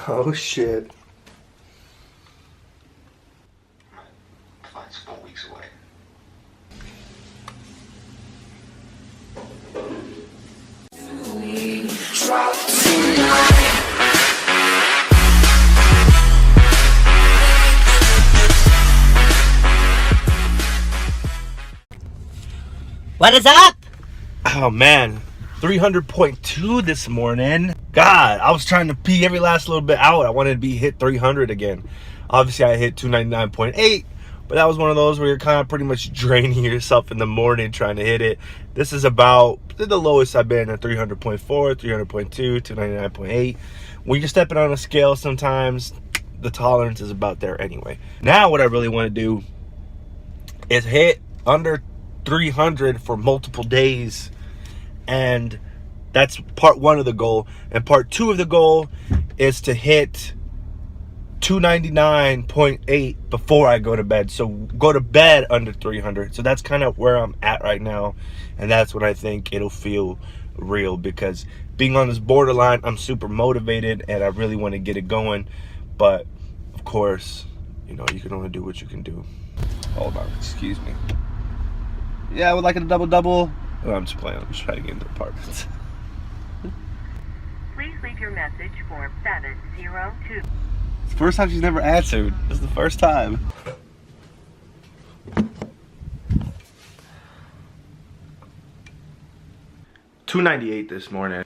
Oh shit. Flight's 4 weeks away. What is up? Oh man, 300.2 this morning. God, I was trying to pee every last little bit out. I wanted to be hit 300 again. Obviously I hit 299.8, but that was one of those where you're kind of pretty much draining yourself in the morning trying to hit it. This is about the lowest I've been at 300.4, 300.2, 299.8. When you're stepping on a scale, sometimes the tolerance is about there anyway. Now what I really want to do is hit under 300 for multiple days, and that's part one of the goal. And part two of the goal is to hit 299.8 before I go to bed. So go to bed under 300. So that's kind of where I'm at right now, and that's when I think it'll feel real, because being on this borderline, I'm super motivated and I really want to get it going. But of course, you know, you can only do what you can do. Hold on, excuse me. Yeah, I would like a double-double. Oh, I'm just playing. I'm just trying to get into apartments. Please leave your message for 702. It's the first time she's never answered. This is the first time. $298 this morning.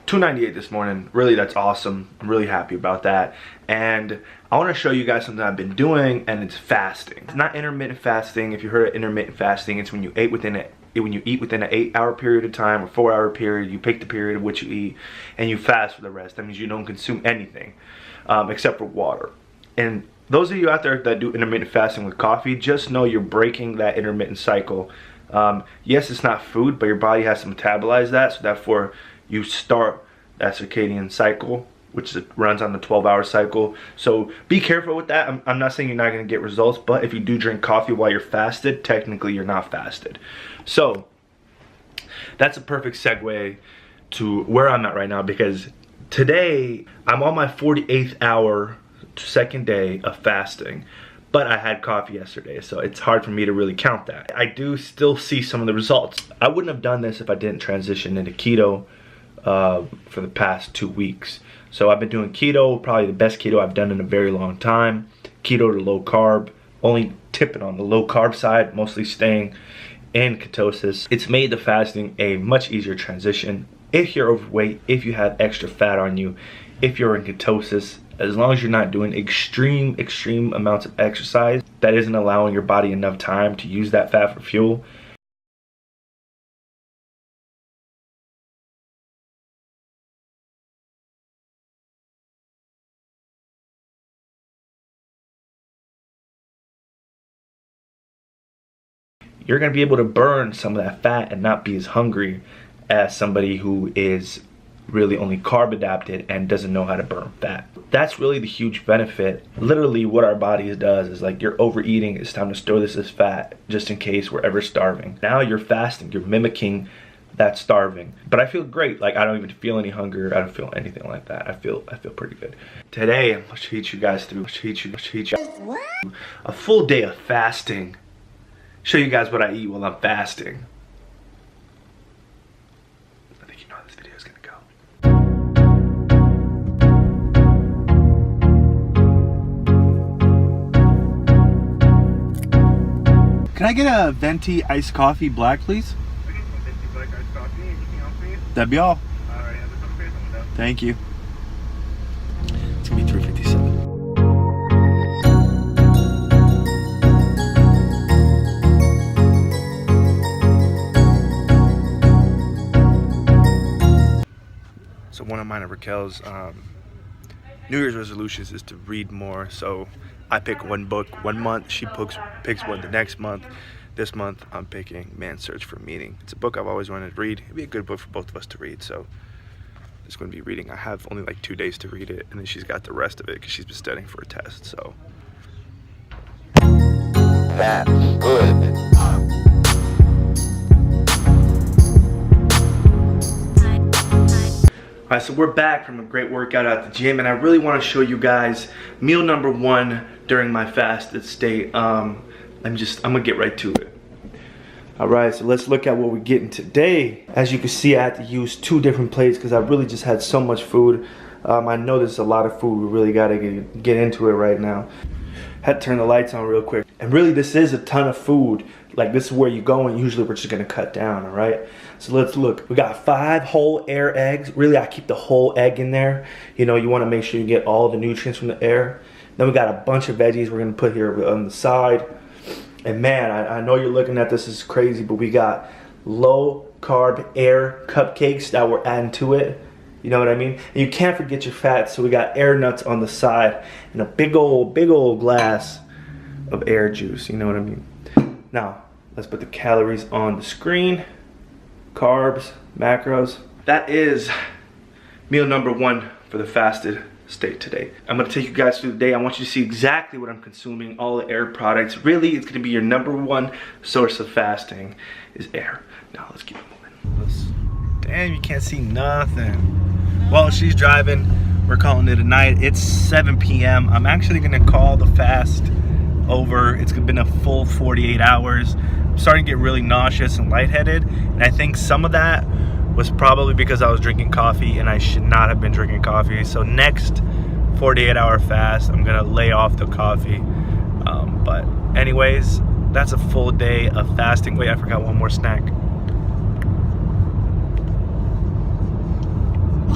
$298 this morning. Really, that's awesome. I'm really happy about that. And I want to show you guys something I've been doing, and it's fasting. It's not intermittent fasting. If you heard of intermittent fasting, it's when you eat within an 8-hour period of time or 4-hour period. You pick the period of which you eat, and you fast for the rest. That means you don't consume anything except for water. And those of you out there that do intermittent fasting with coffee, just know you're breaking that intermittent cycle. Yes, it's not food, but your body has to metabolize that, so therefore you start that circadian cycle, which runs on the 12-hour cycle. So be careful with that. I'm not saying you're not going to get results, but if you do drink coffee while you're fasted, technically you're not fasted. So that's a perfect segue to where I'm at right now, because today I'm on my 48th hour, second day of fasting. But I had coffee yesterday, so it's hard for me to really count that. I do still see some of the results. I wouldn't have done this if I didn't transition into keto for the past 2 weeks. So I've been doing keto, probably the best keto I've done in a very long time. Keto to low carb, only tipping on the low carb side, mostly staying in ketosis. It's made the fasting a much easier transition. If you're overweight, if you have extra fat on you, if you're in ketosis, as long as you're not doing extreme amounts of exercise that isn't allowing your body enough time to use that fat for fuel, you're going to be able to burn some of that fat and not be as hungry as somebody who is really only carb adapted and doesn't know how to burn fat. That's really the huge benefit. Literally what our body does is, like, you're overeating, it's time to store this as fat just in case we're ever starving. Now you're fasting, you're mimicking that starving. But I feel great. Like, I don't even feel any hunger. I don't feel anything like that. I feel pretty good. Today I'm gonna teach you guys through a full day of fasting. Show you guys what I eat while I'm fasting. I think you know how this video is gonna go. Can I get a venti iced coffee black, please? I get some venti black iced coffee. Anything else for you? That'd be all. Alright, have a couple days on that. Thank you. It's gonna be 357. So one of mine and Raquel's New Year's resolutions is to read more. So I pick one book 1 month, she picks one the next month. This month I'm picking Man's Search for Meaning. It's a book I've always wanted to read. It'd be a good book for both of us to read, so I'm just going to be reading. I have only like 2 days to read it, and then she's got the rest of it because she's been studying for a test. So That's good. Alright, so we're back from a great workout at the gym, and I really want to show you guys meal number 1 during my fasted state. I'm gonna get right to it. Alright, so let's look at what we're getting today. As you can see, I had to use 2 different plates because I really just had so much food. I know there's a lot of food. We really gotta get into it right now. Had to turn the lights on real quick. And really, this is a ton of food. Like, this is where you go, and usually we're just gonna cut down, all right? So let's look. We got 5 whole air eggs. Really, I keep the whole egg in there. You know, you wanna make sure you get all the nutrients from the air. Then we got a bunch of veggies we're gonna put here on the side. And man, I know you're looking at this is crazy, but we got low carb air cupcakes that we're adding to it. You know what I mean? And you can't forget your fats, so we got air nuts on the side and a big old glass of air juice. You know what I mean? Now, let's put the calories on the screen. Carbs, macros. That is meal number 1 for the fasted state today. I'm gonna take you guys through the day. I want you to see exactly what I'm consuming, all the air products. Really, it's gonna be your number 1 source of fasting is air. Now, let's keep it moving. Damn, you can't see nothing. Well, she's driving. We're calling it a night. It's 7 p.m. I'm actually gonna call the fast over. It's been a full 48 hours. I'm starting to get really nauseous and lightheaded, and I think some of that was probably because I was drinking coffee, and I should not have been drinking coffee. So next 48-hour fast, I'm gonna lay off the coffee. But anyways, that's a full day of fasting. Wait, I forgot one more snack.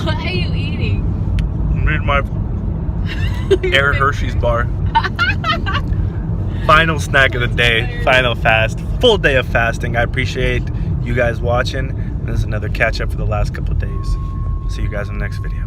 What are you eating? I'm eating my Air Hershey's bar. Final snack of the day, final fast, full day of fasting. I appreciate you guys watching. This is another catch up for the last couple of days. See you guys in the next video.